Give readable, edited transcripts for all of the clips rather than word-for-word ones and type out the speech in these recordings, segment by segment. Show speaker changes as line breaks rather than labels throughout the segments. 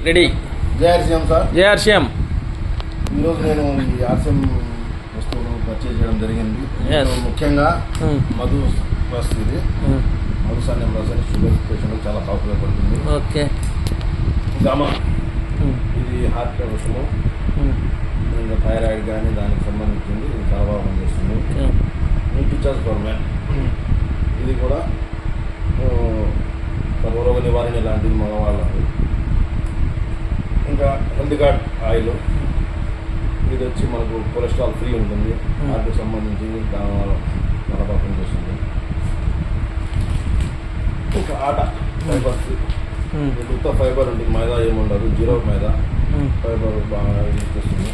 Ready.
JRCM sir.
JRCM
ఈరోజు నేను ఈ ఆర్సీఎం వస్తువులు పర్చేజ్ చేయడం జరిగింది. ముఖ్యంగా మధు ప్లస్ ఇది మధుసాన్యం ప్లస్ అని షుగర్ పేషెంట్ చాలా పాపులర్ పడుతుంది.
ఓకే.
గామా ఇది హార్ట్ విషయము, ఇంకా థైరాయిడ్ కానీ దానికి సంబంధించింది ఇది చాలా బాగా పనిచేస్తుంది. న్యూట్రిచార్జ్ ఫర్ మ్యాన్ ఇది కూడా సర్వరోగ నివారణ లాంటిది మగవాళ్ళకు. ఇంకా హెల్త్ గార్డ్ ఆయిల్ ఇది వచ్చి మనకు కొలెస్ట్రాల్ ఫ్రీ ఉంటుంది, హార్ట్కి సంబంధించి దానివల్ల చాలా బాగా పనిచేస్తుంది. ఇంకా ఆటా ఫైబర్ ఫ్రీ, ఉత్త ఫైబర్ ఉంటుంది, మైదా ఏముండదు, జీరో మైదా, ఫైబర్ బాగా యూజ్ చేస్తుంది.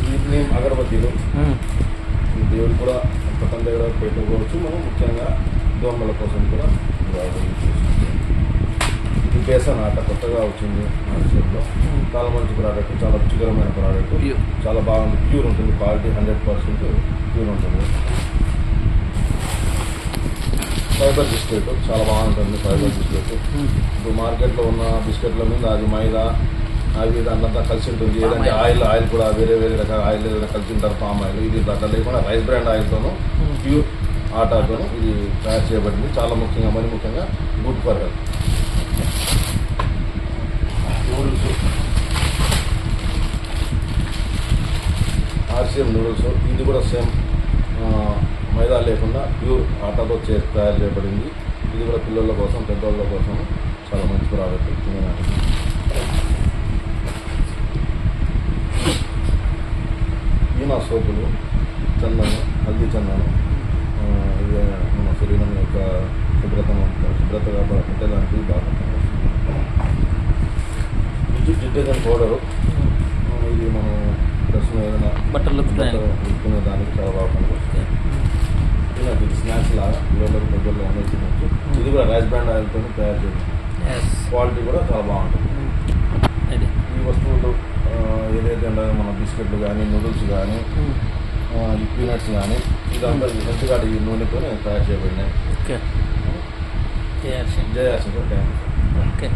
వీటిని అగరబత్తీలు దేవుడు కూడా పక్కన దగ్గర పెట్టుకోవచ్చు. మనం ముఖ్యంగా దోమల కోసం కూడా యూజ్ చేస్తుంది. ఇది బేసన్ ఆట కొత్తగా వచ్చింది మార్కెట్లో, చాలా మంచి ప్రోడక్ట్, చాలా రుచికరమైన ప్రోడక్ట్, చాలా బాగుంది, ప్యూర్ ఉంటుంది, క్వాలిటీ 100% ప్యూర్ ఉంటుంది. ఫైబర్ బిస్కెట్ చాలా బాగుంటుంది. ఫైబర్ బిస్కెట్ ఇప్పుడు మార్కెట్లో ఉన్న బిస్కెట్ల మీద అది మైదా అవి దాంట్లో కలిసి ఉంటుంది. ఏదంటే ఆయిల్ కూడా వేరే వేరే రకాల ఆయిల్ కలిసి ఉంటారు, పామ్ ఆయిల్. ఇది దాంట్లో లేకుండా రైస్ బ్రాండ్ ఆయిల్తోనూ ప్యూర్ ఆటాతోనూ ఇది తయారు చేయబడింది. చాలా ముఖ్యంగా మరి ముఖ్యంగా good for health. Noodles, RCM noodles, ఇది కూడా సేమ్ మైదా లేకుండా ప్యూర్ ఆటాతో తయారు చేయబడింది. ఇది కూడా పిల్లల కోసం పెద్దవాళ్ళ కోసం చాలా మంచి ప్రోడక్ట్ తినడానికి. ఈనా సోపులు, చందనం, హల్దీ చందనం, ఇది మన శరీరం యొక్క శుభ్రతగా పెట్టడానికి బాగా డిటర్జెంట్ పౌడరు, ఇది మనం డ్రెస్సులో ఏదైనా
బట్టలు
ఉట్టుకునే దానికి చాలా బాగా పనికొస్తుంది. ఇది స్నాక్స్ లాగా పిల్లలకు దగ్గరలో అనేది తినచ్చు. ఇది కూడా రైస్ బ్రాండ్ ఆయిల్తో తయారు చేయాలి, క్వాలిటీ కూడా చాలా బాగుంటుంది. ఈ వస్తువులు ఏదైతే మన బిస్కెట్లు కానీ, నూడిల్స్ కానీ, ఈ పీనట్స్ కానీ, ఇదంతా హెల్త్ గార్డ్ ఈ నూనెతో తయారు చేయబడినాయి.
ఓకే.
జేఆర్సీ.
ఓకే.